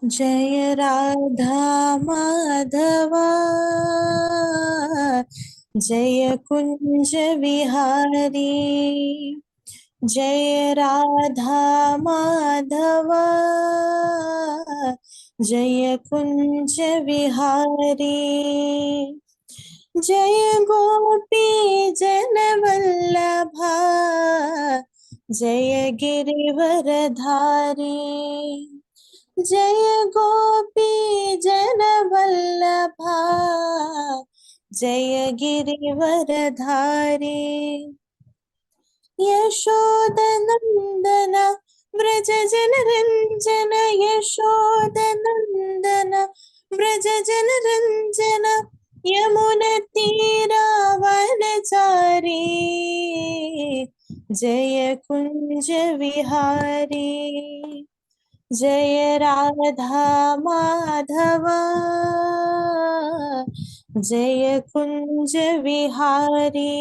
जय राधा माधवा जय कुंज विहारी। जय राधा माधवा जय कुंज विहारी। जय गोपी जन वल्लभा जय गिरिवरधारी। जय गोपी जन वल्लभा जय गिरिवरधारी। यशोदनंदन व्रज जनरंजन यशोदनंदन व्रज जनरंजन यमुना तीरावनचारी। जय कुंज विहारी। जय राधा माधवा जय कुंज विहारी।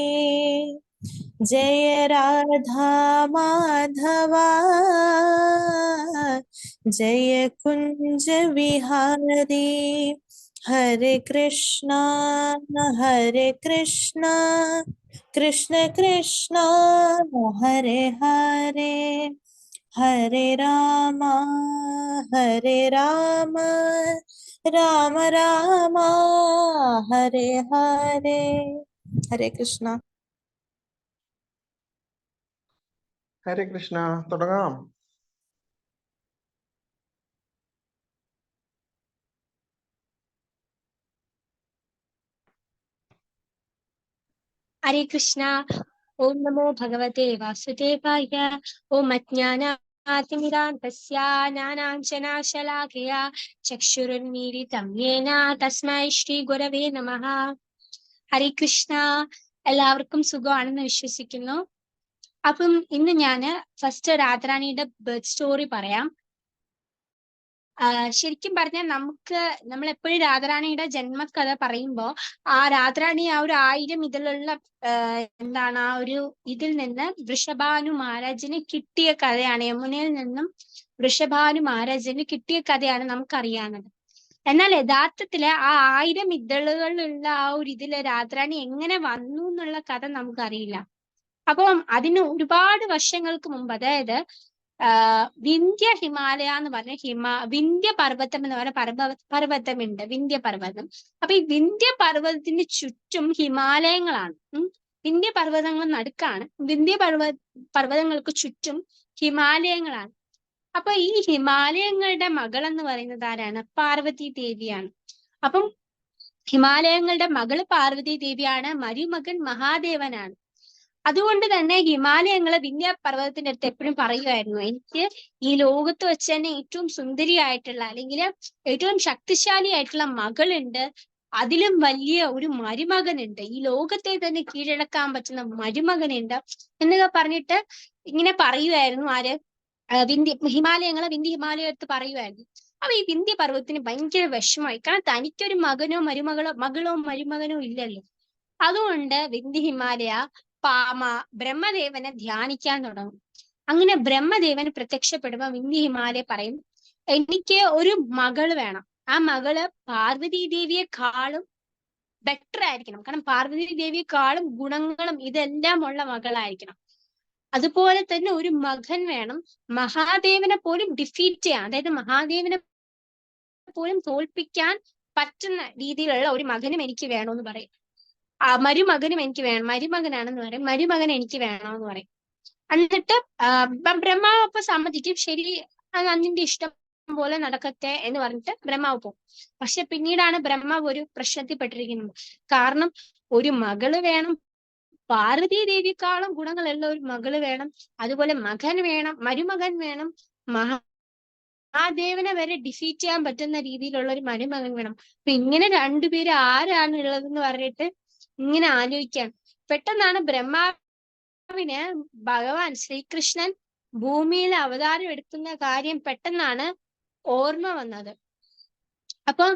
जय राधा माधवा जय कुंज विहारी। हरे कृष्णा कृष्ण कृष्ण हरे हरे हरे राम राम राम हरे हरे। हरे कृष्णा। ഹരേ കൃഷ്ണ. തുടങ്ങാം. हरे कृष्णा. ओम नमो भगवते वासुदेवाय. ओम अज्ञानातिमिरान्धस्य ज्ञानाञ्जनशलाकया चक्षुरुन्मीलितं येन तस्मै ശ്രീഗുരവേ നമഃ. ഹരേ കൃഷ്ണ. എല്ലാവർക്കും സുഖമാണെന്ന് വിശ്വസിക്കുന്നു. അപ്പം ഇന്ന് ഞാന് ഫസ്റ്റ് രാധാറാണിയുടെ ബർത്ത് സ്റ്റോറി പറയാം. ശരിക്കും പറഞ്ഞാൽ നമ്മൾ എപ്പോഴും രാധാറാണിയുടെ ജന്മകഥ പറയുമ്പോൾ ആ രാധാറാണി ആ ഒരു 1000 ഇതിലുള്ള എന്താണ് ആ ഒരു ഇതിൽ നിന്ന് വൃഷഭാനു മഹാരാജിന് കിട്ടിയ കഥയാണ്. യമുനയിൽ നിന്നും വൃഷഭാനു മഹാരാജിന് കിട്ടിയ കഥയാണ് നമുക്കറിയാവുന്നത്. എന്നാൽ യഥാർത്ഥത്തില് ആ 1000 ഇതളുകളുള്ള ആ ഒരു ഇതില് രാധാറാണി എങ്ങനെ വന്നു എന്നുള്ള കഥ നമുക്കറിയില്ല. അപ്പം അതിന് ഒരുപാട് വർഷങ്ങൾക്ക് മുമ്പ്, അതായത് വിന്ധ്യ ഹിമാലയ എന്ന് പറഞ്ഞ വിന്ധ്യ പർവ്വതം എന്ന് പറഞ്ഞ പർവ്വതമുണ്ട്, വിന്ധ്യ പർവ്വതം. അപ്പൊ ഈ വിന്ധ്യ പർവ്വതത്തിന് ചുറ്റും ഹിമാലയങ്ങളാണ്. വിന്ധ്യ പർവ്വതങ്ങൾ നടുക്കാണ്. വിന്ധ്യ പർവ്വതങ്ങൾക്ക് ചുറ്റും ഹിമാലയങ്ങളാണ്. അപ്പൊ ഈ ഹിമാലയങ്ങളുടെ മകൾ എന്ന് പറയുന്നത് ആരാണ്? പാർവതി ദേവിയാണ്. അപ്പം ഹിമാലയങ്ങളുടെ മകള് പാർവതി ദേവിയാണ്, മരുമകൻ മഹാദേവനാണ്. അതുകൊണ്ട് തന്നെ ഹിമാലയങ്ങള് വിന്ധ്യ പർവ്വതത്തിന്റെ അടുത്ത് എപ്പോഴും പറയുമായിരുന്നു, എനിക്ക് ഈ ലോകത്ത് വെച്ച് തന്നെ ഏറ്റവും സുന്ദരിയായിട്ടുള്ള അല്ലെങ്കിൽ ഏറ്റവും ശക്തിശാലിയായിട്ടുള്ള മകളുണ്ട്, അതിലും വലിയ ഒരു മരുമകനുണ്ട്, ഈ ലോകത്തെ തന്നെ കീഴടക്കാൻ പറ്റുന്ന മരുമകനുണ്ട് എന്നൊക്കെ പറഞ്ഞിട്ട് ഇങ്ങനെ പറയുമായിരുന്നു. ആര്? വിന്ധ്യ ഹിമാലയത്ത് പറയുമായിരുന്നു. അപ്പൊ ഈ വിന്ധ്യ പർവ്വതത്തിന് ഭയങ്കര വിഷമമായി. കാരണം തനിക്കൊരു മകനോ മരുമകനോ ഇല്ലല്ലോ. അതുകൊണ്ട് വിന്ധ്യ ഹിമാലയ ബ്രഹ്മദേവനെ ധ്യാനിക്കാൻ തുടങ്ങും. അങ്ങനെ ബ്രഹ്മദേവൻ പ്രത്യക്ഷപ്പെടുമ്പോ വിന്ധ്യ ഹിമാലയ പറയും, എനിക്ക് ഒരു മകള് വേണം. ആ മകള് പാർവതി ദേവിയെക്കാളും ബെറ്റർ ആയിരിക്കണം. കാരണം പാർവതി ദേവിയെക്കാളും ഗുണങ്ങളും ഇതെല്ലാം ഉള്ള മകളായിരിക്കണം. അതുപോലെ തന്നെ ഒരു മകൻ വേണം, മഹാദേവനെ പോലും ഡിഫീറ്റ് ചെയ്യാൻ, അതായത് മഹാദേവനെ പോലും തോൽപ്പിക്കാൻ പറ്റുന്ന രീതിയിലുള്ള ഒരു മകനും എനിക്ക് വേണമെന്ന് പറയും. മരുമകനും എനിക്ക് വേണം, മരുമകനാണെന്ന് പറയും, മരുമകൻ എനിക്ക് വേണമെന്ന് പറയും. എന്നിട്ട് ബ്രഹ്മാവ് അപ്പൊ സമ്മതിക്കും, ശരി അത് നിന്റെ ഇഷ്ടം പോലെ നടക്കട്ടെ എന്ന് പറഞ്ഞിട്ട് ബ്രഹ്മാവ് പോകും. പക്ഷെ പിന്നീടാണ് ബ്രഹ്മാവ് ഒരു പ്രശ്നത്തിൽ പെട്ടിരിക്കുന്നത്. കാരണം ഒരു മകള് വേണം, പാർവതി ദേവിക്കാളും ഗുണങ്ങളുള്ള ഒരു മകള് വേണം, അതുപോലെ മകൻ വേണം, മരുമകൻ വേണം, മഹാദേവനെ വരെ ഡിഫീറ്റ് ചെയ്യാൻ പറ്റുന്ന രീതിയിലുള്ള ഒരു മരുമകൻ വേണം. അപ്പൊ ഇങ്ങനെ രണ്ടുപേര് ആരാണ് ഉള്ളതെന്ന് പറഞ്ഞിട്ട് ഇങ്ങനെ ആലോചിക്കാൻ പെട്ടെന്നാണ് ബ്രഹ്മാവിന് ഭഗവാൻ ശ്രീകൃഷ്ണൻ ഭൂമിയിൽ അവതാരം എടുക്കുന്ന കാര്യം പെട്ടെന്നാണ് ഓർമ്മ വന്നത്. അപ്പം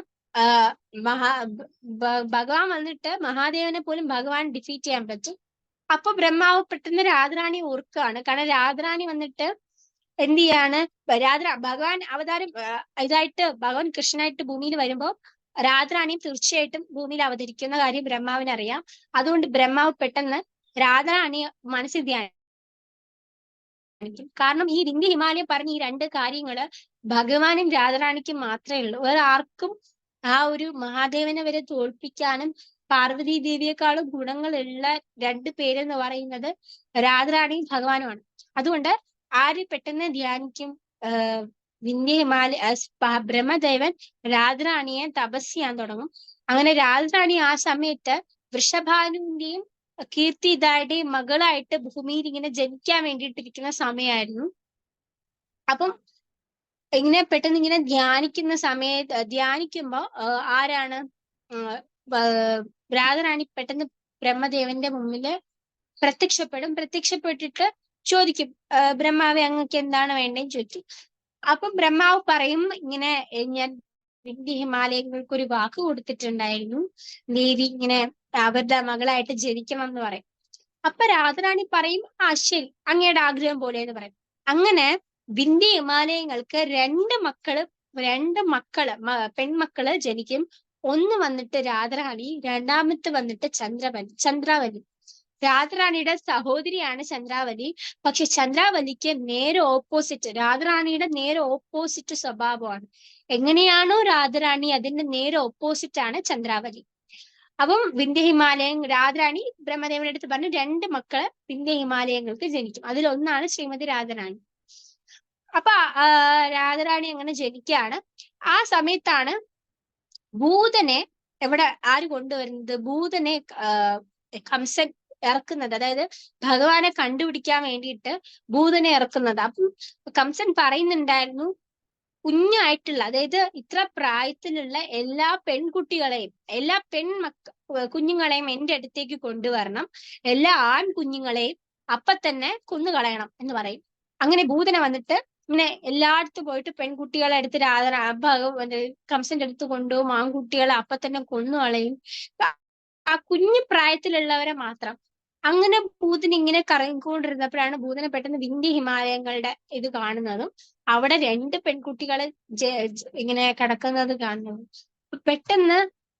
ഭഗവാൻ വന്നിട്ട് മഹാദേവനെ പോലും ഭഗവാൻ ഡിഫീറ്റ് ചെയ്യാൻ പറ്റും. അപ്പൊ ബ്രഹ്മാവ് പെട്ടെന്ന് രാധാറാണി ഓർക്കുകയാണ്. കാരണം രാധാറാണി വന്നിട്ട് എന്ത് ചെയ്യാണ്, ഭഗവാൻ അവതാരം ഇതായിട്ട് ഭഗവാൻ കൃഷ്ണനായിട്ട് ഭൂമിയിൽ വരുമ്പോൾ രാധാറാണിയും തീർച്ചയായിട്ടും ഭൂമിയിൽ അവതരിക്കുന്ന കാര്യം ബ്രഹ്മാവിന് അറിയാം. അതുകൊണ്ട് ബ്രഹ്മാവ് പെട്ടെന്ന് രാധാറാണിയെ മനസ്സിൽ ധ്യാനിക്കും. കാരണം ഈ വിന്ധ്യ ഹിമാലയം പറഞ്ഞ ഈ രണ്ട് കാര്യങ്ങള് ഭഗവാനും രാധാറാണിക്കും മാത്രമേ ഉള്ളൂ. വേറെ ആർക്കും ആ ഒരു മഹാദേവനെ വരെ തോൽപ്പിക്കാനും പാർവതി ദേവിയെക്കാളും ഗുണങ്ങളുള്ള രണ്ട് പേരെന്ന് പറയുന്നത് രാധാറാണിയും ഭഗവാനുമാണ്. അതുകൊണ്ട് ആര് പെട്ടെന്ന് ധ്യാനിക്കും, വിന്ധ്യ ഹിമാലയ ബ്രഹ്മദേവൻ രാധാറാണിയെ തപസ് ചെയ്യാൻ തുടങ്ങും. അങ്ങനെ രാധാറാണി ആ സമയത്ത് വൃഷഭാനുവിന്റെയും കീർത്തിദായുടെയും മകളായിട്ട് ഭൂമിയിൽ ഇങ്ങനെ ജനിക്കാൻ വേണ്ടിയിട്ടിരിക്കുന്ന സമയമായിരുന്നു. അപ്പം ഇങ്ങനെ പെട്ടെന്ന് ഇങ്ങനെ ധ്യാനിക്കുന്ന ധ്യാനിക്കുമ്പോ ആരാണ് രാധാറാണി പെട്ടെന്ന് ബ്രഹ്മദേവന്റെ മുമ്പില് പ്രത്യക്ഷപ്പെട്ടിട്ട് ചോദിക്കും, ബ്രഹ്മാവെ അങ്ങക്ക് എന്താണ് വേണ്ടതെന്ന് ചോദിക്കും. അപ്പം ബ്രഹ്മാവ് പറയും, ഇങ്ങനെ ഞാൻ വിന്ധ്യ ഹിമാലയങ്ങൾക്ക് ഒരു വാക്ക് കൊടുത്തിട്ടുണ്ടായിരുന്നു, ദേവി ഇങ്ങനെ അവരുടെ മകളായിട്ട് ജനിക്കണം എന്ന് പറയും. അപ്പൊ രാധാറാണി പറയും, ആ ശരി, അങ്ങയുടെ ആഗ്രഹം പോലെ എന്ന് പറയും. അങ്ങനെ വിന്ധ്യ ഹിമാലയങ്ങൾക്ക് രണ്ട് മക്കള് പെൺമക്കള് ജനിക്കും. ഒന്ന് വന്നിട്ട് രാധാറാണി, രണ്ടാമത്തെ വന്നിട്ട് ചന്ദ്രാവലി. രാധാറാണിയുടെ സഹോദരിയാണ് ചന്ദ്രാവലി. പക്ഷെ ചന്ദ്രാവലിക്ക് നേരെ ഓപ്പോസിറ്റ്, രാധാറാണിയുടെ നേരെ ഓപ്പോസിറ്റ് സ്വഭാവമാണ്. എങ്ങനെയാണോ രാധാറാണി, അതിന്റെ നേരെ ഓപ്പോസിറ്റ് ആണ് ചന്ദ്രാവലി. അപ്പം വിന്ധ്യ ഹിമാലയം രാധാറാണി ബ്രഹ്മദേവന്റെ അടുത്ത് പറഞ്ഞു, രണ്ട് മക്കള് വിന്ധ്യ ഹിമാലയങ്ങൾക്ക് ജനിക്കും, അതിലൊന്നാണ് ശ്രീമതി രാധാറാണി. അപ്പൊ രാധാറാണി അങ്ങനെ ജനിക്കുകയാണ്. ആ സമയത്താണ് ഭൂതനെ എവിടെ ആര് കൊണ്ടുവരുന്നത്, ഭൂതനെ കംസൻ ഇറക്കുന്നത്. അതായത് ഭഗവാനെ കണ്ടുപിടിക്കാൻ വേണ്ടിയിട്ട് ഭൂതനെ ഇറക്കുന്നത്. അപ്പം കംസൻ പറയുന്നുണ്ടായിരുന്നു, കുഞ്ഞായിട്ടുള്ള, അതായത് ഇത്ര പ്രായത്തിലുള്ള എല്ലാ പെൺകുട്ടികളെയും എല്ലാ കുഞ്ഞുങ്ങളെയും എന്റെ അടുത്തേക്ക് കൊണ്ടുവരണം, എല്ലാ ആൺകുഞ്ഞുങ്ങളെയും അപ്പൊ തന്നെ കൊന്നുകളയണം എന്ന് പറയും. അങ്ങനെ ഭൂതനെ വന്നിട്ട് ഇങ്ങനെ എല്ലായിടത്തും പോയിട്ട് പെൺകുട്ടികളെ എടുത്ത് കംസന്റെ അടുത്ത് കൊണ്ടുപോകും, ആൺകുട്ടികളെ അപ്പൊ തന്നെ കൊന്നുകളയും, ആ കുഞ്ഞു പ്രായത്തിലുള്ളവരെ മാത്രം. അങ്ങനെ ഭൂതൻ ഇങ്ങനെ കറങ്ങിക്കൊണ്ടിരുന്നപ്പോഴാണ് ഭൂതനെ പെട്ടെന്ന് വിന്ധ്യ ഹിമാലയങ്ങളുടെ ഇത് കാണുന്നതും അവിടെ രണ്ട് പെൺകുട്ടികളെ ഇങ്ങനെ കിടക്കുന്നത് കാണുന്നത്. പെട്ടെന്ന്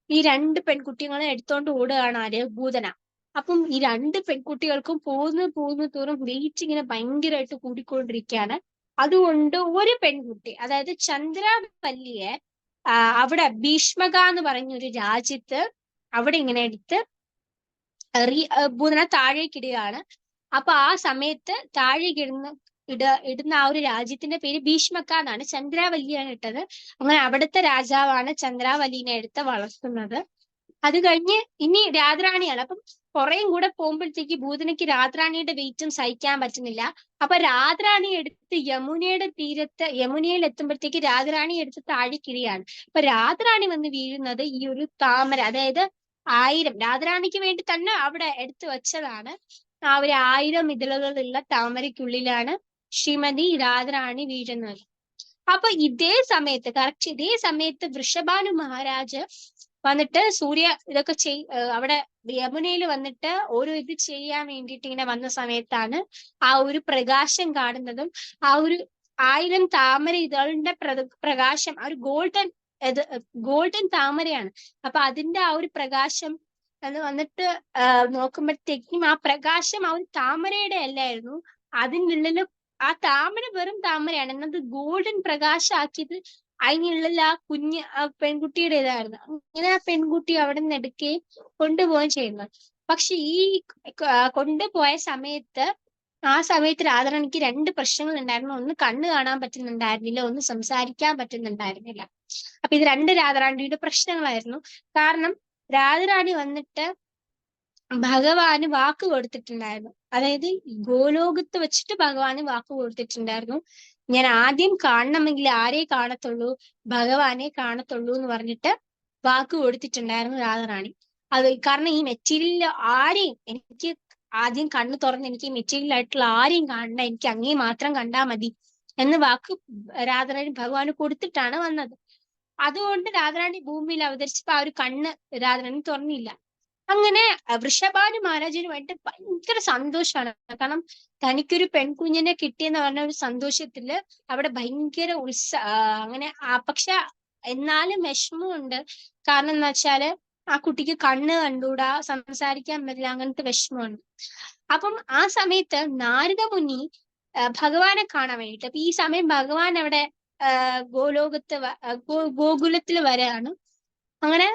ഈ രണ്ട് പെൺകുട്ടികളെ എടുത്തോണ്ട് ഓടുകയാണ് ആര്, ഭൂതന. അപ്പം ഈ രണ്ട് പെൺകുട്ടികൾക്കും പോകുന്നു തോറും വെയിറ്റ് ഇങ്ങനെ ഭയങ്കരമായിട്ട് കൂടിക്കൊണ്ടിരിക്കുകയാണ്. അതുകൊണ്ട് ഒരു പെൺകുട്ടി, അതായത് ചന്ദ്രാവല്ലിയെ അവിടെ ഭീഷ്മക എന്ന് പറഞ്ഞ ഒരു രാജ്യത്ത് അവിടെ ഇങ്ങനെ എടുത്ത് ഭൂതന താഴേക്കിടുകയാണ്. അപ്പൊ ആ സമയത്ത് താഴേക്ക് ഇടുന്ന ആ ഒരു രാജ്യത്തിന്റെ പേര് ഭീഷ്മക എന്നാണ്. ചന്ദ്രാവല്ലിയാണ് ഇട്ടത്. അങ്ങനെ അവിടുത്തെ രാജാവാണ് ചന്ദ്രാവല്ലിനെ എടുത്ത് വളർത്തുന്നത്. അത് കഴിഞ്ഞ് ഇനി രാധാറാണിയാണ്. അപ്പം കുറേയും കൂടെ പോകുമ്പോഴത്തേക്ക് ഭൂതനയ്ക്ക് രാധാറാണിയുടെ വെയിറ്റും സഹിക്കാൻ പറ്റുന്നില്ല. അപ്പൊ രാധാറാണി എടുത്ത് യമുനയിൽ എത്തുമ്പോഴത്തേക്ക് രാധാറാണി എടുത്ത് താഴേക്കിടുകയാണ്. അപ്പൊ രാധാറാണി വന്ന് വീഴുന്നത് ഈ ഒരു താമര, അതായത് 1000 രാധാറാണിക്ക് വേണ്ടി തന്നെ അവിടെ എടുത്തു വെച്ചതാണ്. ആ ഒരു 1000 ഇതളുകളുള്ള താമരയ്ക്കുള്ളിലാണ് ശ്രീമതി രാധാറാണി വീഴുന്നത്. അപ്പൊ ഇതേ സമയത്ത് വൃഷഭാനു മഹാരാജ് വന്നിട്ട് ഇതൊക്കെ അവിടെ യമുനയിൽ വന്നിട്ട് ഓരോ ഇത് ചെയ്യാൻ വേണ്ടിയിട്ട് ഇങ്ങനെ വന്ന സമയത്താണ് ആ ഒരു പ്രകാശം കാണുന്നതും ആ ഒരു 1000 താമര ഇതളുടെ പ്രകാശം, ആ ഒരു ഗോൾഡൻ താമരയാണ്. അപ്പൊ അതിന്റെ ആ ഒരു പ്രകാശം അത് വന്നിട്ട് നോക്കുമ്പോഴത്തേക്കും ആ പ്രകാശം ആ ഒരു താമരയുടെ അല്ലായിരുന്നു. അതിൻ്റെ ഉള്ളില് ആ താമര വെറും താമരയാണ്, എന്നത് ഗോൾഡൻ പ്രകാശാക്കിയത് അതിനുള്ളിൽ ആ പെൺകുട്ടിയുടെ ഇതായിരുന്നു. അങ്ങനെ ആ പെൺകുട്ടി അവിടെ നിന്ന് എടുക്കുകയും കൊണ്ടുപോവുകയും ചെയ്യുന്നത്. പക്ഷെ ഈ കൊണ്ടുപോയ സമയത്ത് രാധാറാണിക്ക് രണ്ട് പ്രശ്നങ്ങൾ ഉണ്ടായിരുന്നു. ഒന്ന് കണ്ണ് കാണാൻ പറ്റുന്നുണ്ടായിരുന്നില്ല, ഒന്ന് സംസാരിക്കാൻ പറ്റുന്നുണ്ടായിരുന്നില്ല. അപ്പൊ ഇത് രണ്ട് രാധാറാണിയുടെ പ്രശ്നങ്ങളായിരുന്നു. കാരണം രാധാറാണി വന്നിട്ട് ഭഗവാന് വാക്ക് കൊടുത്തിട്ടുണ്ടായിരുന്നു. അതായത് ഗോലോകത്ത് വെച്ചിട്ട് ഭഗവാന് വാക്ക് കൊടുത്തിട്ടുണ്ടായിരുന്നു, ഞാൻ ആദ്യം കാണണമെങ്കിൽ ആരെ കാണത്തുള്ളൂ, ഭഗവാനെ കാണത്തുള്ളൂ എന്ന് പറഞ്ഞിട്ട് വാക്ക് കൊടുത്തിട്ടുണ്ടായിരുന്നു രാധാറാണി. അത് കാരണം ഈ മെറ്റീരിയലിൽ ആരെയും എനിക്ക് ആദ്യം കണ്ണു തുറന്ന് എനിക്ക് ഈ മെറ്റീരിയൽ ആയിട്ടുള്ള ആരെയും കാണണ്ട, എനിക്ക് അങ്ങേ മാത്രം കണ്ടാൽ മതി എന്ന് വാക്ക് രാധാറാണി ഭഗവാന് കൊടുത്തിട്ടാണ് വന്നത്. അതുകൊണ്ട് രാധാറാണി ഭൂമിയിൽ അവതരിച്ചപ്പോ ആ ഒരു കണ്ണ് രാധാറാണി തുറന്നില്ല. അങ്ങനെ വൃഷഭാനു മഹാരാജനുമായിട്ട് ഭയങ്കര സന്തോഷമാണ്. കാരണം തനിക്കൊരു പെൺകുഞ്ഞിനെ കിട്ടിയെന്ന് പറഞ്ഞ ഒരു സന്തോഷത്തില് അവിടെ ഭയങ്കര അങ്ങനെ പക്ഷെ എന്നാലും വിഷമമുണ്ട്. കാരണം എന്ന് വെച്ചാല് ആ കുട്ടിക്ക് കണ്ണ് കണ്ടൂടാ, സംസാരിക്കാൻ പറ്റില്ല, അങ്ങനത്തെ വിഷമമുണ്ട്. അപ്പം ആ സമയത്ത് നാരദ മുനി ഭഗവാനെ കാണാൻ വേണ്ടിയിട്ട്, അപ്പൊ ഈ സമയം ഭഗവാൻ അവിടെ ഗോലോകത്ത് ഗോകുലത്തിൽ വരെയാണ്. അങ്ങനെ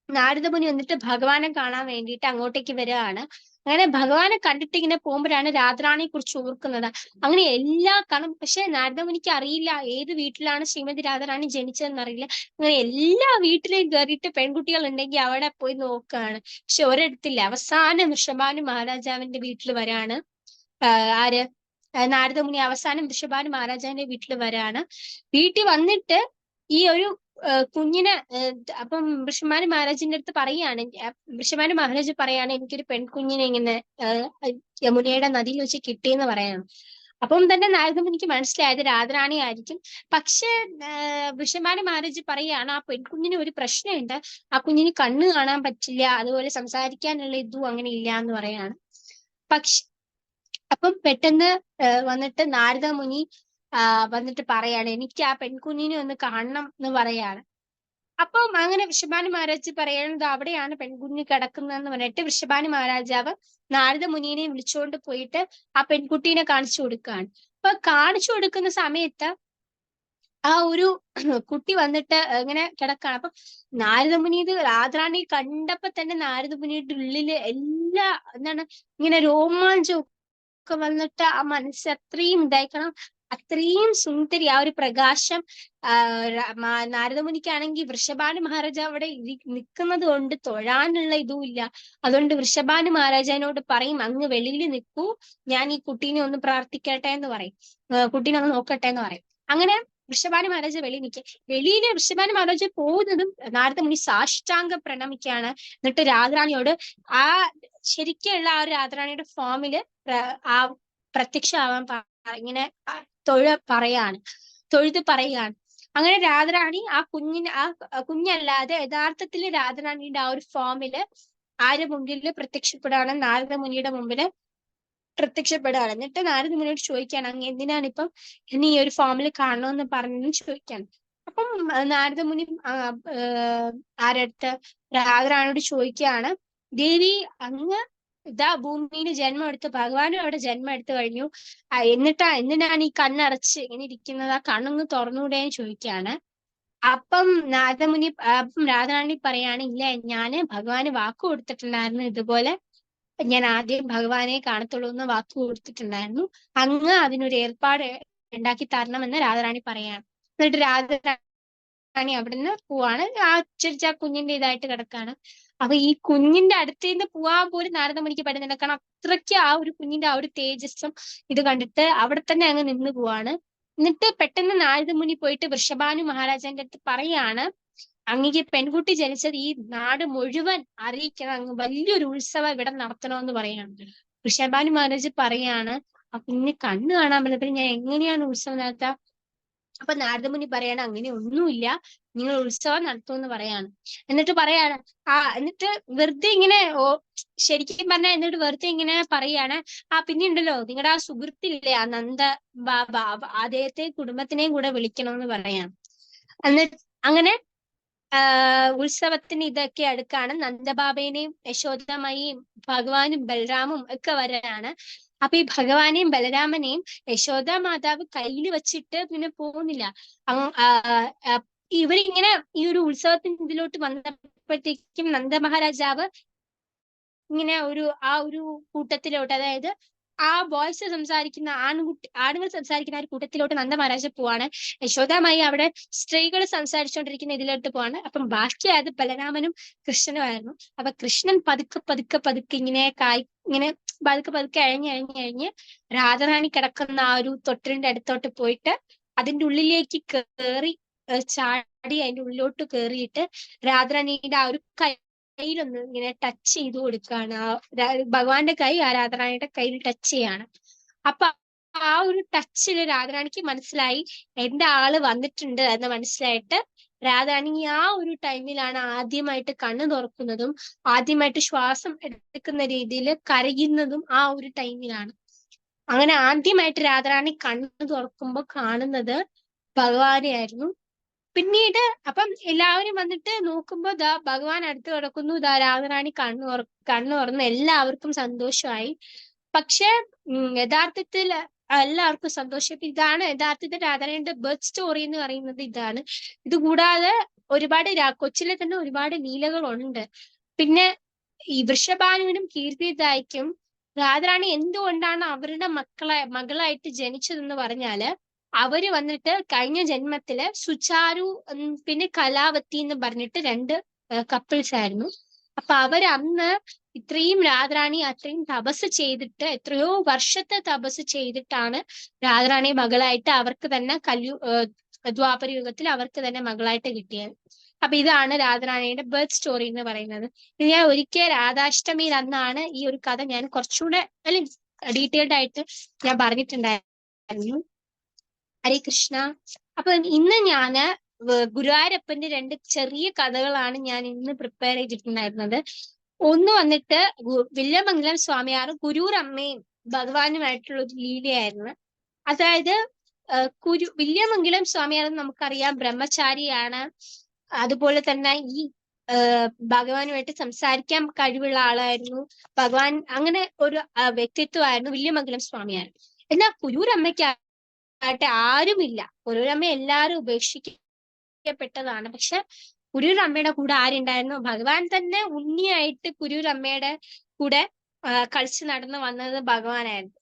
നാരദ മുനി വന്നിട്ട് ഭഗവാനെ കാണാൻ വേണ്ടിയിട്ട് അങ്ങോട്ടേക്ക് വരികയാണ്. അങ്ങനെ ഭഗവാനെ കണ്ടിട്ട് ഇങ്ങനെ പോകുമ്പോഴാണ് രാധാറാണിയെ കുറിച്ച് ഓർക്കുന്നത്. അങ്ങനെ കാരണം പക്ഷെ നാരദ മുനിക്ക് അറിയില്ല ഏത് വീട്ടിലാണ് ശ്രീമതി രാധാറാണി ജനിച്ചതെന്ന് അറിയില്ല. അങ്ങനെ എല്ലാ വീട്ടിലേയും കയറിയിട്ട് പെൺകുട്ടികൾ ഉണ്ടെങ്കിൽ അവിടെ പോയി നോക്കുകയാണ്. പക്ഷെ ഒരിടത്തില്ല. അവസാനം വൃഷഭാനു മഹാരാജാവിന്റെ വീട്ടിൽ വരാണ്. ആര് നാരദ മുനി അവസാനം വൃഷഭാനു മഹാരാജാവിന്റെ വീട്ടിൽ വരാണ്. വീട്ടിൽ വന്നിട്ട് ഈ ഒരു കുഞ്ഞിനെ അപ്പം വൃഷഭാനു മഹാരാജിന്റെ അടുത്ത് പറയാണ്, വൃഷഭാനു മഹാരാജ് പറയാണ്, എനിക്കൊരു പെൺകുഞ്ഞിനെ ഇങ്ങനെ യമുനയുടെ നദിയിൽ വെച്ച് കിട്ടിയെന്ന് പറയാണ്. അപ്പം തന്നെ നാരദ മുനിക്ക് മനസ്സിലായത് രാധാറാണി ആയിരിക്കും. പക്ഷെ വൃഷഭാനു മഹാരാജ് പറയാണ്, ആ പെൺകുഞ്ഞിന് ഒരു പ്രശ്നമുണ്ട്, ആ കുഞ്ഞിന് കണ്ണ് കാണാൻ പറ്റില്ല, അതുപോലെ സംസാരിക്കാനുള്ള ഇതും അങ്ങനെ ഇല്ല എന്ന് പറയാണ്. പക്ഷെ അപ്പം പെട്ടെന്ന് വന്നിട്ട് നാരദ മുനി വന്നിട്ട് പറയാണ്, എനിക്ക് ആ പെൺകുഞ്ഞിനെ ഒന്ന് കാണണം എന്ന് പറയാണ്. അപ്പം അങ്ങനെ വൃഷഭാനു മഹാരാജ് പറയുന്നത് അവിടെയാണ് പെൺകുഞ്ഞ് കിടക്കുന്നതെന്ന് പറഞ്ഞിട്ട് വൃഷഭാനു മഹാരാജാവ് നാരദ മുനിയെ വിളിച്ചുകൊണ്ട് പോയിട്ട് ആ പെൺകുട്ടീനെ കാണിച്ചു കൊടുക്കുകയാണ്. അപ്പൊ കാണിച്ചു കൊടുക്കുന്ന സമയത്ത് ആ ഒരു കുട്ടി വന്നിട്ട് ഇങ്ങനെ കിടക്കാണ്. അപ്പൊ നാരദമുനി ഇത് രാധാറാണി കണ്ടപ്പോ തന്നെ നാരദമുനിയുടെ ഉള്ളില് എല്ലാ എന്താണ് ഇങ്ങനെ രോമാഞ്ചം ഒക്കെ വന്നിട്ട് ആ മനസ്സ് അത്രയും ഇതായിക്കണം. അത്രയും സുന്ദരി ആ ഒരു പ്രകാശം. നാരദമുനിക്കാണെങ്കിൽ വൃഷഭാനു മഹാരാജാവ് അവിടെ നിൽക്കുന്നത് കൊണ്ട് തൊഴാനുള്ള ഇതും ഇല്ല. അതുകൊണ്ട് വൃഷഭാനു മഹാരാജാവിനോട് പറയും, അങ്ങ് വെളിയിൽ നിൽക്കൂ, ഞാൻ ഈ കുട്ടീനെ ഒന്ന് പ്രാർത്ഥിക്കട്ടെ എന്ന് പറയും, കുട്ടീനെ ഒന്ന് നോക്കട്ടെ എന്ന് പറയും. അങ്ങനെ വൃഷഭാനു മഹാരാജ് വെളിയിൽ നിൽക്കുക. വെളിയില് വൃഷഭാനു മഹാരാജ് പോകുന്നതും നാരദമുനി സാഷ്ടാംഗം പ്രണമിക്കുകയാണ്. എന്നിട്ട് രാധാറാണിയോട് ആ ശരിക്കുള്ള ആ ഒരു രാധാറാണിയുടെ ഫോമില് ആ പ്രത്യക്ഷമാവാൻ ഇങ്ങനെ തൊഴുത് പറയുകയാണ്. അങ്ങനെ രാധാറാണി ആ കുഞ്ഞല്ലാതെ യഥാർത്ഥത്തില് രാധാറാണിയുടെ ആ ഒരു ഫോമില് ആരുടെ മുമ്പില് പ്രത്യക്ഷപ്പെടുകയാണ്, നാരദ മുനിയുടെ മുമ്പില് പ്രത്യക്ഷപ്പെടുകയാണ്. എന്നിട്ട് നാരദ മുനിയോട് ചോദിക്കാണ്, അങ്ങ് എന്തിനാണ് ഇപ്പം ഇനി ഈ ഒരു ഫോമിൽ കാണണമെന്ന് പറഞ്ഞെന്ന് ചോദിക്കാണ്. അപ്പം നാരദ മുനി ആരടുത്ത് രാധാറാണിയോട് ചോദിക്കുകയാണ്, ദേവി അങ്ങ് ഇതാ ഭൂമിയിൽ ജന്മം എടുത്ത് ഭഗവാനും അവിടെ ജന്മം എടുത്തു കഴിഞ്ഞു, എന്തിനാണ് ഈ കണ്ണടച്ച് ഇങ്ങനെ ഇരിക്കുന്നത്, ആ കണ്ണൊന്ന് തുറന്നുകൂടെന്ന് ചോദിക്കുകയാണ്. അപ്പം അപ്പം രാധാറാണി പറയാണ്, ഇല്ല, ഞാന് ഭഗവാന് വാക്ക് കൊടുത്തിട്ടുണ്ടായിരുന്നു, ഇതുപോലെ ഞാൻ ആദ്യം ഭഗവാനെ കാണത്തുള്ളൂ എന്ന് വാക്ക് കൊടുത്തിട്ടുണ്ടായിരുന്നു, അങ്ങ് അതിനൊരു ഏർപ്പാട് ഉണ്ടാക്കി തരണമെന്ന് രാധാറാണി പറയാണ്. എന്നിട്ട് രാധാറാണി അവിടുന്ന് പോവാണ്. ആ കുഞ്ഞിന്റെ ഇതായിട്ട് കിടക്കാണ്. അപ്പൊ ഈ കുഞ്ഞിന്റെ അടുത്തേന്ന് പോവാൻ പോലും നാരദ മുനിക്ക് പറ്റുന്നില്ല. കാരണം അത്രയ്ക്ക് ആ ഒരു കുഞ്ഞിന്റെ ആ ഒരു തേജസ്സും ഇത് കണ്ടിട്ട് അവിടെ തന്നെ അങ്ങ് നിന്ന് പോവാണ്. എന്നിട്ട് പെട്ടെന്ന് നാരദ മുനി പോയിട്ട് വൃഷഭാനു മഹാരാജാന്റെ അടുത്ത് പറയാണ്, അങ്ങക്ക് പെൺകുട്ടി ജനിച്ചത് ഈ നാട് മുഴുവൻ അറിയിക്കണം, അങ്ങ് വലിയൊരു ഉത്സവം ഇവിടെ നടത്തണമെന്ന് പറയാണ്. വൃഷഭാനു മഹാരാജ് പറയാണ്, ആ കുഞ്ഞിന് കണ്ണ് കാണാൻ പറ്റത്തില്ല, ഞാൻ എങ്ങനെയാണ് ഉത്സവം നടത്തുക? അപ്പൊ നാരദമുനി പറയാണ്, അങ്ങനെ ഒന്നുമില്ല, നിങ്ങൾ ഉത്സവം നടത്തുമെന്ന് പറയാണ്. എന്നിട്ട് പറയാണ്, എന്നിട്ട് വെറുതെ ഇങ്ങനെ ശരിക്കും പറഞ്ഞാൽ എന്നിട്ട് വെറുതെ ഇങ്ങനെ പറയാണ്, പിന്നെ ഉണ്ടല്ലോ നിങ്ങളുടെ ആ സുഹൃത്തില്ലേ ആ നന്ദ ബാബ, അദ്ദേഹത്തെ കുടുംബത്തിനെയും കൂടെ വിളിക്കണമെന്ന് പറയാണ്. എന്നിട്ട് അങ്ങനെ ഉത്സവത്തിന് ഇതൊക്കെ അടുക്കാണ്. നന്ദബാബേനെയും യശോദാമ്മയും ഭഗവാനും ബലരാമും ഒക്കെ വരാണ്. അപ്പൊ ഈ ഭഗവാനെയും ബലരാമനെയും യശോദാ മാതാവ് കയ്യിൽ വെച്ചിട്ട് പിന്നെ പോകുന്നില്ല. ഇവരിങ്ങനെ ഈ ഒരു ഉത്സവത്തിന് ഇതിലോട്ട് വന്നപ്പോഴത്തേക്കും നന്ദമഹാരാജാവ് ഇങ്ങനെ ആ ഒരു കൂട്ടത്തിലോട്ട്, അതായത് ആ ബോയ്സ് സംസാരിക്കുന്ന ആണുങ്ങൾ സംസാരിക്കുന്ന ആ ഒരു കൂട്ടത്തിലോട്ട് നന്ദമഹാരാജ പോവാണ്. യശോദാമായി അവിടെ സ്ത്രീകൾ സംസാരിച്ചുകൊണ്ടിരിക്കുന്ന ഇതിലോട്ട് പോവാണ്. അപ്പം ബാക്കിയായത് ബലരാമനും കൃഷ്ണനുമായിരുന്നു. അപ്പൊ കൃഷ്ണൻ പതുക്കെ ഇങ്ങനെ ഇങ്ങനെ പതുക്കെ അഴിഞ്ഞ് രാധാറാണി കിടക്കുന്ന ആ ഒരു തൊട്ടിലിന്റെ അടുത്തോട്ട് പോയിട്ട് അതിന്റെ ഉള്ളിലേക്ക് കേറി ചാടി അതിന്റെ ഉള്ളിലോട്ട് കേറിയിട്ട് രാധാറാണിയുടെ ആ ഒരു കയ്യിലൊന്ന് ഇങ്ങനെ ടച്ച് ചെയ്ത് കൊടുക്കുകയാണ്. ഭഗവാന്റെ കൈ ആ രാധാറാണിയുടെ കയ്യിൽ ടച്ച് ചെയ്യാണ്. അപ്പൊ ആ ഒരു ടച്ചില് രാധാറാണിക്ക് മനസ്സിലായി എന്റെ ആള് വന്നിട്ടുണ്ട് എന്ന് മനസ്സിലായിട്ട് രാധാറാണി ആ ഒരു ടൈമിലാണ് ആദ്യമായിട്ട് കണ്ണു തുറക്കുന്നതും ആദ്യമായിട്ട് ശ്വാസം എടുക്കുന്ന രീതിയിൽ കരയുന്നതും ആ ഒരു ടൈമിലാണ്. അങ്ങനെ ആദ്യമായിട്ട് രാധാറാണി കണ്ണു തുറക്കുമ്പോൾ കാണുന്നത് ഭഗവാനെയായിരുന്നു. പിന്നീട് അപ്പം എല്ലാവരും വന്നിട്ട് നോക്കുമ്പോ ദാ ഭഗവാൻ അടുത്ത് കിടക്കുന്നു, ദാ രാധാറാണി കണ്ണു തുറന്ന് എല്ലാവർക്കും സന്തോഷമായി. പക്ഷെ യഥാർത്ഥത്തിൽ എല്ലാവർക്കും സന്തോഷം. ഇതാണ് യഥാർത്ഥത്തിൽ രാധാറാണിയുടെ ബർത്ത് സ്റ്റോറി എന്ന് പറയുന്നത്. ഇതാണ്. ഇത് കൂടാതെ ഒരുപാട് കൊച്ചിലെ തന്നെ ഒരുപാട് ലീലകളുണ്ട്. പിന്നെ ഈ വൃഷഭാനുവിനും കീർത്തിദായ്ക്കും രാധാറാണി എന്തുകൊണ്ടാണ് അവരുടെ മകളായിട്ട് ജനിച്ചതെന്ന് പറഞ്ഞാല് അവര് വന്നിട്ട് കഴിഞ്ഞ ജന്മത്തില് സുചാരു പിന്നെ കലാവത്തി എന്ന് പറഞ്ഞിട്ട് രണ്ട് കപ്പിൾസ് ആയിരുന്നു. അപ്പൊ അവര് അന്ന് ഇത്രയും രാധാറാണി അത്രയും തപസ് ചെയ്തിട്ട് എത്രയോ വർഷത്തെ തപസ് ചെയ്തിട്ടാണ് രാധാറാണി മകളായിട്ട് അവർക്ക് തന്നെ ദ്വാപര യുഗത്തിൽ അവർക്ക് തന്നെ മകളായിട്ട് കിട്ടിയത്. അപ്പൊ ഇതാണ് രാധാറാണിയുടെ ബർത്ത് സ്റ്റോറി എന്ന് പറയുന്നത്. ഇത് ഞാൻ ഒരിക്കൽ രാധാഷ്ടമിയിൽ അന്നാണ് ഈ ഒരു കഥ ഞാൻ കുറച്ചുകൂടെ ഡീറ്റെയിൽഡ് ആയിട്ട് ഞാൻ പറഞ്ഞിട്ടുണ്ടായിരുന്നു. ഹരേ കൃഷ്ണ. അപ്പൊ ഇന്ന് ഞാന് ഗുരുവായൂരപ്പന്റെ രണ്ട് ചെറിയ കഥകളാണ് ഞാൻ ഇന്ന് പ്രിപ്പയർ ചെയ്തിട്ടുണ്ടായിരുന്നത്. ഒന്ന് വന്നിട്ട് വില്വമംഗലം സ്വാമിയാറും കുരൂരമ്മയും ഭഗവാനുമായിട്ടുള്ള ഒരു ലീലയായിരുന്നു. അതായത് വില്വമംഗലം സ്വാമിയാർ നമുക്കറിയാം ബ്രഹ്മചാരിയാണ്. അതുപോലെ തന്നെ ഈ ഭഗവാനുമായിട്ട് സംസാരിക്കാൻ കഴിവുള്ള ആളായിരുന്നു. ഭഗവാൻ അങ്ങനെ ഒരു വ്യക്തിത്വമായിരുന്നു വില്വമംഗലം സ്വാമിയാർ. എന്നാൽ കുരൂരമ്മയ്ക്കാട്ടെ ആരുമില്ല. കുരൂരമ്മ എല്ലാരും ഉപേക്ഷിക്കപ്പെട്ടതാണ്. പക്ഷെ കുരൂരമ്മയുടെ കൂടെ ആരുണ്ടായിരുന്നു? ഭഗവാൻ തന്നെ ഉണ്ണിയായിട്ട് കുരൂരമ്മയുടെ കൂടെ കളിച്ചു നടന്ന് വന്നത് ഭഗവാനായിരുന്നു.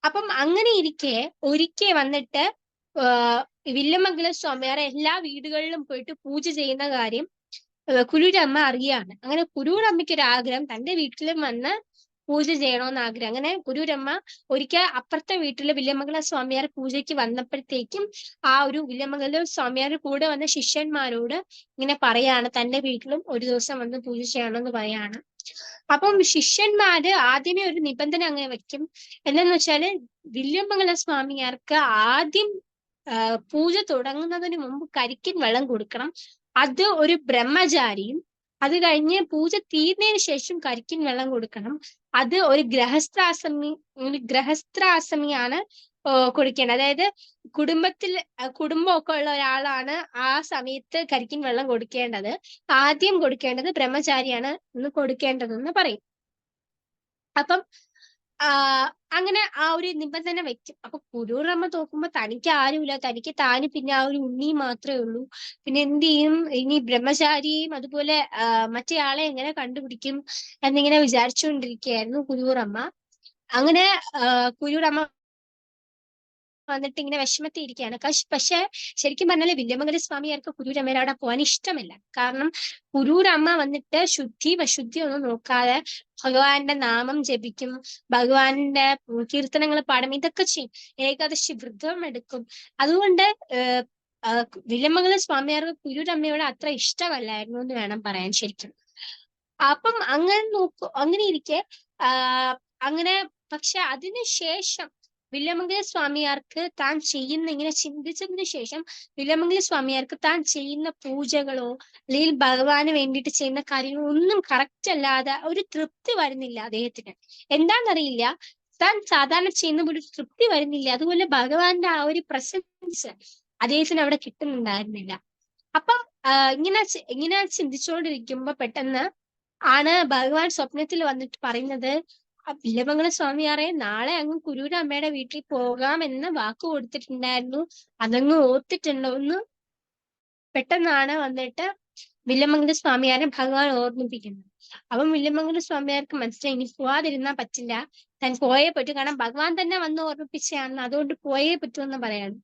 അപ്പം അങ്ങനെ ഇരിക്കെ ഒരിക്കൽ വന്നിട്ട് വില്വമംഗലം സ്വാമിയാർ എല്ലാ വീടുകളിലും പോയിട്ട് പൂജ ചെയ്യുന്ന കാര്യം കുരൂരമ്മ അറിയാണ്. അങ്ങനെ കുരൂരമ്മയ്ക്ക് ഒരു ആഗ്രഹം തന്റെ വീട്ടിലും വന്ന് പൂജ ചെയ്യണമെന്ന് ആഗ്രഹം. അങ്ങനെ കുരൂരമ്മ ഒരിക്കൽ അപ്പുറത്തെ വീട്ടില് വില്വമംഗലം സ്വാമിയാർ പൂജയ്ക്ക് വന്നപ്പോഴത്തേക്കും ആ ഒരു വില്വമംഗലം സ്വാമിയാർ കൂടെ വന്ന ശിഷ്യന്മാരോട് ഇങ്ങനെ പറയാണ് തന്റെ വീട്ടിലും ഒരു ദിവസം വന്ന് പൂജ ചെയ്യണമെന്ന് പറയാണ്. അപ്പം ശിഷ്യന്മാര് ആദ്യമേ ഒരു നിബന്ധന അങ്ങനെ വെക്കും. എന്താന്ന് വെച്ചാല് വില്വമംഗലം സ്വാമിയാർക്ക് ആദ്യം പൂജ തുടങ്ങുന്നതിന് മുമ്പ് കരിക്കിൻ വെള്ളം കൊടുക്കണം. അത് ഒരു ബ്രഹ്മചാരിയും അത് കഴിഞ്ഞ് പൂജ തീർന്നതിന് ശേഷം കരിക്കിൻ വെള്ളം കൊടുക്കണം. അത് ഒരു ഗ്രഹസ്ഥാശ്രമിയാണ് കൊടുക്കേണ്ടത്. അതായത് കുടുംബമൊക്കെ ഉള്ള ഒരാളാണ് ആ സമയത്ത് കരിക്കിൻ വെള്ളം കൊടുക്കേണ്ടത്. ആദ്യം കൊടുക്കേണ്ടത് ബ്രഹ്മചാരിയാണ് ഇന്ന് കൊടുക്കേണ്ടതെന്ന് പറയും. അപ്പം അങ്ങനെ ആ ഒരു നിബന്ധന വെക്കും. അപ്പൊ കുരൂരമ്മ നോക്കുമ്പോ തനിക്ക് ആരുമില്ല, തനിക്ക് താന് പിന്നെ ആ ഒരു ഉണ്ണി മാത്രമേ ഉള്ളൂ. പിന്നെ എന്ത് ചെയ്യും? ഇനി ബ്രഹ്മചാരിയും അതുപോലെ മറ്റേ ആളെ എങ്ങനെ കണ്ടുപിടിക്കും എന്നിങ്ങനെ വിചാരിച്ചുകൊണ്ടിരിക്കുകയായിരുന്നു കുരൂരമ്മ. അങ്ങനെ കുരൂരമ്മ വന്നിട്ട് ഇങ്ങനെ വിഷമത്തിയിരിക്കുകയാണ്. പക്ഷെ ശരിക്കും പറഞ്ഞാല് വില്വമംഗലം സ്വാമിയാർക്ക് കുരൂരമ്മയുടെ അവിടെ പോകാൻ ഇഷ്ടമല്ല. കാരണം കുരൂരമ്മ വന്നിട്ട് ശുദ്ധിയും അശുദ്ധിയും ഒന്നും നോക്കാതെ ഭഗവാന്റെ നാമം ജപിക്കും, ഭഗവാന്റെ കീർത്തനങ്ങൾ പാടും, ഇതൊക്കെ ചെയ്യും. ഏകാദശി വ്രതം എടുക്കും. അതുകൊണ്ട് വില്വമംഗലം സ്വാമിയാർക്ക് കുരൂരമ്മയോട് അത്ര ഇഷ്ടമല്ലായിരുന്നു എന്ന് വേണം പറയാൻ ശരിക്കും. അപ്പം അങ്ങനെ ഇരിക്കെ അങ്ങനെ പക്ഷെ അതിനുശേഷം വില്വമംഗലം സ്വാമിയാർക്ക് താൻ ചെയ്യുന്ന ഇങ്ങനെ ചിന്തിച്ചതിന് ശേഷം വില്വമംഗലം സ്വാമിയാർക്ക് താൻ ചെയ്യുന്ന പൂജകളോ അല്ലെങ്കിൽ ഭഗവാന് വേണ്ടിയിട്ട് ചെയ്യുന്ന കാര്യങ്ങളോ ഒന്നും കറക്റ്റ് അല്ലാതെ ഒരു തൃപ്തി വരുന്നില്ല അദ്ദേഹത്തിന്. എന്താണെന്നറിയില്ല, താൻ സാധാരണ ചെയ്യുന്ന ഒരു തൃപ്തി വരുന്നില്ല. അതുപോലെ ഭഗവാന്റെ ആ ഒരു പ്രസൻസ് അദ്ദേഹത്തിന് അവിടെ കിട്ടുന്നുണ്ടായിരുന്നില്ല. അപ്പം ഇങ്ങനെ ചിന്തിച്ചുകൊണ്ടിരിക്കുമ്പോ പെട്ടെന്ന് ആണ് ഭഗവാൻ സ്വപ്നത്തിൽ വന്നിട്ട് പറയുന്നത്, വില്വമംഗലം സ്വാമിയാറെ നാളെ അങ്ങ് കുരൂരമ്മയുടെ വീട്ടിൽ പോകാമെന്ന് വാക്ക് കൊടുത്തിട്ടുണ്ടായിരുന്നു, അതങ്ങ് ഓർത്തിട്ടുണ്ടോ എന്ന് പെട്ടെന്നാണ് വന്നിട്ട് വില്വമംഗലം സ്വാമിയാരെ ഭഗവാൻ ഓർമ്മിപ്പിക്കുന്നത്. അപ്പം വില്വമംഗലം സ്വാമിയാർക്ക് മനസ്സിലായി ഇനി പോവാതിരുന്നാ പറ്റില്ല, താൻ പോയേ പറ്റൂ. കാരണം ഭഗവാൻ തന്നെ വന്ന് ഓർമ്മിപ്പിച്ചതാണ്, അതുകൊണ്ട് പോയേ പറ്റൂ എന്ന് പറയാണ്.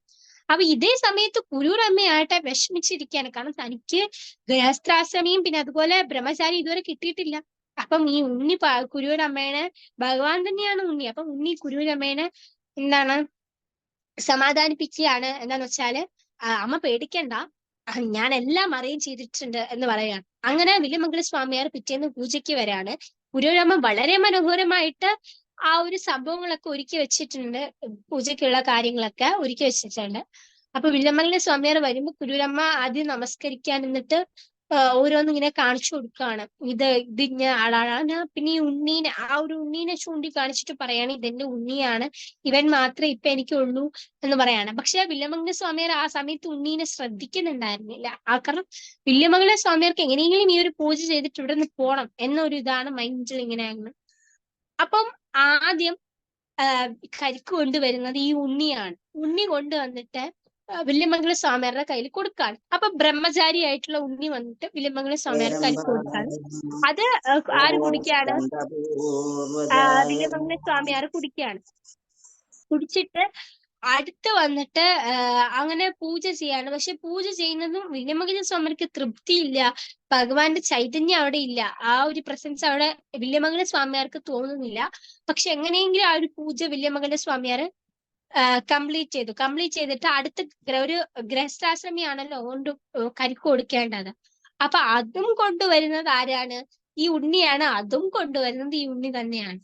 അപ്പൊ ഇതേ സമയത്ത് കുരൂരമ്മയായിട്ട് വിഷമിച്ചിരിക്കുകയാണ്. കാരണം തനിക്ക് ഗൃഹസ്ഥാശ്രമിയും പിന്നെ അതുപോലെ ബ്രഹ്മചാരി ഇതുവരെ കിട്ടിയിട്ടില്ല. അപ്പം ഈ ഉണ്ണി കുരൂരമ്മേനെ ഭഗവാൻ തന്നെയാണ് ഉണ്ണി. അപ്പൊ ഉണ്ണി കുരൂരമ്മേനെ എന്താണ് സമാധാനിപ്പിക്കുകയാണ്. എന്താന്ന് വെച്ചാല് അമ്മ പേടിക്കണ്ട, ഞാൻ എല്ലാം അറേഞ്ച് ചെയ്തിട്ടുണ്ട് എന്ന് പറയാണ്. അങ്ങനെ വില്വമംഗലം സ്വാമിയാർ പിറ്റേന്ന് പൂജയ്ക്ക് വരാണ്. കുരൂരമ്മ വളരെ മനോഹരമായിട്ട് ആ ഒരു സംഭവങ്ങളൊക്കെ ഒരുക്കി വെച്ചിട്ടുണ്ട്. പൂജയ്ക്കുള്ള കാര്യങ്ങളൊക്കെ ഒരുക്കി വെച്ചിട്ടുണ്ട്. അപ്പൊ വില്വമംഗല സ്വാമിയാർ വരുമ്പോ കുരൂരമ്മ ആദ്യം നമസ്കരിക്കാൻ എന്നിട്ട് ഓരോന്നും ഇങ്ങനെ കാണിച്ചു കൊടുക്കുകയാണ്. ഇതിഞ്ഞ ആളാണ്. പിന്നെ ഈ ഉണ്ണീനെ, ആ ഒരു ഉണ്ണീനെ ചൂണ്ടി കാണിച്ചിട്ട് പറയാണ് ഇതെന്റെ ഉണ്ണിയാണ്, ഇവൻ മാത്രമേ ഇപ്പൊ എനിക്കുള്ളൂ എന്ന് പറയാണ്. പക്ഷെ വില്വമംഗല സ്വാമിയാർ ആ സമയത്ത് ഉണ്ണീനെ ശ്രദ്ധിക്കുന്നുണ്ടായിരുന്നില്ല. കാരണം വില്വമംഗല സ്വാമിയാർക്ക് എങ്ങനെയെങ്കിലും ഈ ഒരു പൂജ ചെയ്തിട്ട് ഇവിടെ നിന്ന് പോണം എന്നൊരു ഇതാണ് മൈൻഡിൽ ഇങ്ങനെയാണ്. അപ്പം ആദ്യം കരിക്ക് കൊണ്ടുവരുന്നത് ഈ ഉണ്ണിയാണ്. ഉണ്ണി കൊണ്ടുവന്നിട്ട് വില്വമംഗല സ്വാമിയാരുടെ കയ്യിൽ കൊടുക്കാണ്. അപ്പൊ ബ്രഹ്മചാരി ആയിട്ടുള്ള ഉണ്ണി വന്നിട്ട് വില്വമംഗല സ്വാമിയാർക്ക് കരിക്ക് കൊടുക്കാണ്. അത് ആര് കുടിക്കാണ്? വില്വമംഗല സ്വാമിയാർ കുടിക്കാണ്. കുടിച്ചിട്ട് അടുത്ത് വന്നിട്ട് അങ്ങനെ പൂജ ചെയ്യാണ്. പക്ഷെ പൂജ ചെയ്യുന്നതും വില്വമംഗല സ്വാമിക്ക് തൃപ്തിയില്ല. ഭഗവാന്റെ ചൈതന്യം അവിടെ ഇല്ല. ആ ഒരു പ്രസൻസ് അവിടെ വില്വമംഗല സ്വാമിയാർക്ക് തോന്നുന്നില്ല. പക്ഷെ എങ്ങനെയെങ്കിലും ആ ഒരു പൂജ വില്വമംഗല സ്വാമിയാർ കംപ്ലീറ്റ് ചെയ്തു. കംപ്ലീറ്റ് ചെയ്തിട്ട് അടുത്ത ഒരു ഗൃഹസ്ഥാശ്രമിയാണല്ലോ കൊണ്ട് കരിക്ക് കൊടുക്കേണ്ടത്. അപ്പൊ അതും കൊണ്ടുവരുന്നത് ആരാണ്? ഈ ഉണ്ണിയാണ്. അതും കൊണ്ടുവരുന്നത് ഈ ഉണ്ണി തന്നെയാണ്.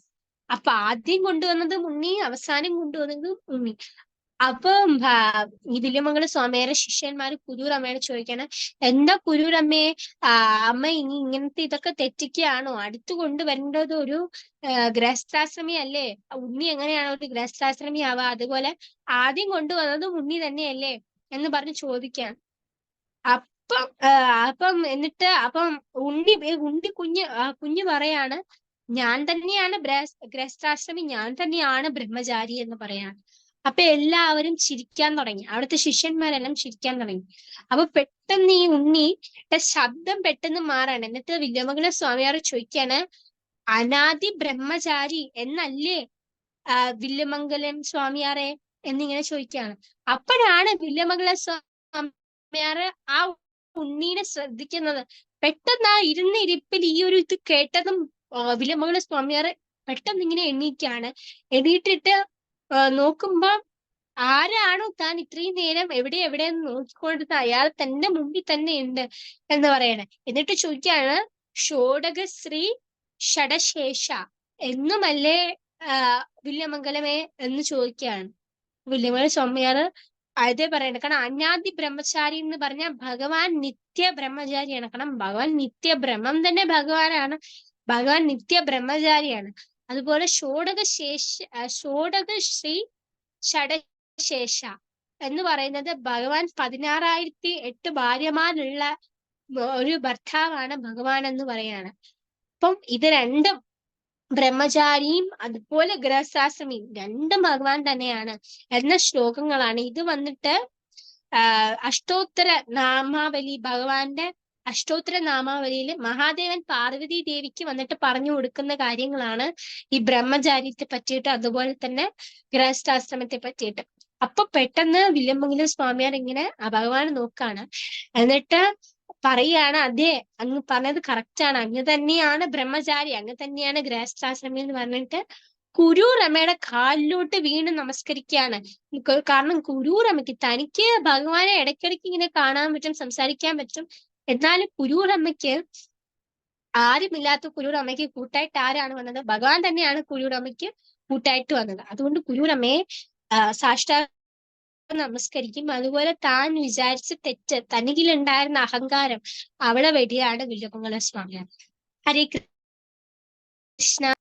അപ്പൊ ആദ്യം കൊണ്ടുവന്നത് ഉണ്ണി, അവസാനം കൊണ്ടുവന്നത് ഉണ്ണി. അപ്പം ഈ വില്വമംഗല സ്വാമിയാരെ ശിഷ്യന്മാര് കുരൂരമ്മയോട് ചോദിക്കാണ്, എന്താ കുരൂരമ്മയെ അമ്മ ഇനി ഇങ്ങനത്തെ ഇതൊക്കെ തെറ്റിക്കുകയാണോ? അടുത്ത് കൊണ്ടുവരേണ്ടത് ഒരു ഗൃഹസ്ഥാശ്രമി അല്ലേ? ഉണ്ണി എങ്ങനെയാണോ ഒരു ഗൃഹസ്ഥാശ്രമി ആവാ? അതുപോലെ ആദ്യം കൊണ്ടുവന്നത് ഉണ്ണി തന്നെയല്ലേ എന്ന് പറഞ്ഞ് ചോദിക്കാണ്. അപ്പം എന്നിട്ട് ഉണ്ണി കുഞ്ഞ് പറയാണ്, ഞാൻ തന്നെയാണ് ഗൃഹസ്ഥാശ്രമി, ഞാൻ തന്നെയാണ് ബ്രഹ്മചാരി എന്ന് പറയാണ്. അപ്പൊ എല്ലാവരും ചിരിക്കാൻ തുടങ്ങി. അവിടുത്തെ ശിഷ്യന്മാരെല്ലാം ചിരിക്കാൻ തുടങ്ങി. അപ്പൊ പെട്ടെന്ന് ഈ ഉണ്ണിയുടെ ശബ്ദം പെട്ടെന്ന് മാറാണ്. എന്നിട്ട് വില്വമംഗല സ്വാമിയാർ ചോദിക്കാണ്, അനാദി ബ്രഹ്മചാരി എന്നല്ലേ വില്വമംഗലം സ്വാമിയാരെ എന്നിങ്ങനെ ചോദിക്കുകയാണ്. അപ്പോഴാണ് വില്വമംഗല സ്വാമിയാറ് ആ ഉണ്ണീനെ ശ്രദ്ധിക്കുന്നത്. പെട്ടെന്ന് ആ ഇരുന്ന ഇരിപ്പിൽ ഈ ഒരു ഇത് കേട്ടതും വില്വമംഗല സ്വാമിയാർ പെട്ടെന്ന് ഇങ്ങനെ എണീക്കാണ്. എണീറ്റിട്ട് നോക്കുമ്പോ ആരാണോ താൻ ഇത്രയും നേരം എവിടെയെന്ന് നോക്കിക്കൊണ്ടിരുന്ന അയാൾ തന്റെ മുമ്പിൽ തന്നെ ഉണ്ട് എന്ന് പറയണേ. എന്നിട്ട് ചോദിക്കാണ്, ഷോഡകശ്രീ ഷഡശേഷ എന്നുമല്ലേ വില്വമംഗലമേ എന്ന് ചോദിക്കുകയാണ്. വില്വമംഗല സ്വാമിയാർ അതേ പറയണേ. കാരണം അനാദി ബ്രഹ്മചാരി എന്ന് പറഞ്ഞാൽ ഭഗവാൻ നിത്യ ബ്രഹ്മചാരിയാണ്. കാരണം ഭഗവാൻ നിത്യ ബ്രഹ്മം തന്നെ ഭഗവാനാണ്. ഭഗവാൻ നിത്യ ബ്രഹ്മചാരിയാണ്. അതുപോലെ ഷോഡകശ്രീ ഷഡശേഷ എന്ന് പറയുന്നത് ഭഗവാൻ 16,008 ഭാര്യമാരുള്ള ഒരു ഭർത്താവാണ് ഭഗവാൻ എന്ന് പറയാണ്. അപ്പം ഇത് രണ്ടും, ബ്രഹ്മചാരിയും അതുപോലെ ഗൃഹസ്ഥാശ്രമിയും രണ്ടും ഭഗവാൻ തന്നെയാണ് എന്ന ശ്ലോകങ്ങളാണ്. ഇത് വന്നിട്ട് അഷ്ടോത്തര നാമാവലി, ഭഗവാന്റെ അഷ്ടോത്തര നാമാവലിയിൽ മഹാദേവൻ പാർവതി ദേവിക്ക് വന്നിട്ട് പറഞ്ഞു കൊടുക്കുന്ന കാര്യങ്ങളാണ് ഈ ബ്രഹ്മചാര്യത്തെ പറ്റിയിട്ട്, അതുപോലെ തന്നെ ഗൃഹസ്ഥാശ്രമത്തെ പറ്റിയിട്ട്. അപ്പൊ പെട്ടെന്ന് വില്വമംഗല സ്വാമിയാർ ഇങ്ങനെ ഭഗവാൻ നോക്കാണ്. എന്നിട്ട് പറയാണ്, അതെ അങ്ങ് പറഞ്ഞത് കറക്റ്റാണ്, അങ്ങ് തന്നെയാണ് ബ്രഹ്മചാരി, അങ്ങ് തന്നെയാണ് ഗൃഹസ്ഥാശ്രമി എന്ന് പറഞ്ഞിട്ട് കുരൂരമ്മയുടെ കാലിലോട്ട് വീണ് നമസ്കരിക്കുകയാണ്. കാരണം കുരൂരമ്മയ്ക്ക്, തനിക്ക് ഭഗവാനെ ഇടയ്ക്കിടയ്ക്ക് ഇങ്ങനെ കാണാൻ പറ്റും, സംസാരിക്കാൻ പറ്റും. എന്നാലും കുരൂരമ്മയ്ക്ക്, ആരുമില്ലാത്ത കുരൂരമ്മയ്ക്ക് കൂട്ടായിട്ട് ആരാണ് വന്നത്? ഭഗവാൻ തന്നെയാണ് കുരൂരമ്മയ്ക്ക് കൂട്ടായിട്ട് വന്നത്. അതുകൊണ്ട് കുരൂരമ്മയെ സാഷ്ടാംഗം നമസ്കരിക്കും. അതുപോലെ താൻ വിചാരിച്ച തെറ്റ്, തനിക്കിലുണ്ടായിരുന്ന അഹങ്കാരം അവിടെ വരികയാണ് വില്വമംഗല സ്വാമിയാർ. ഹരേ കൃഷ്ണ.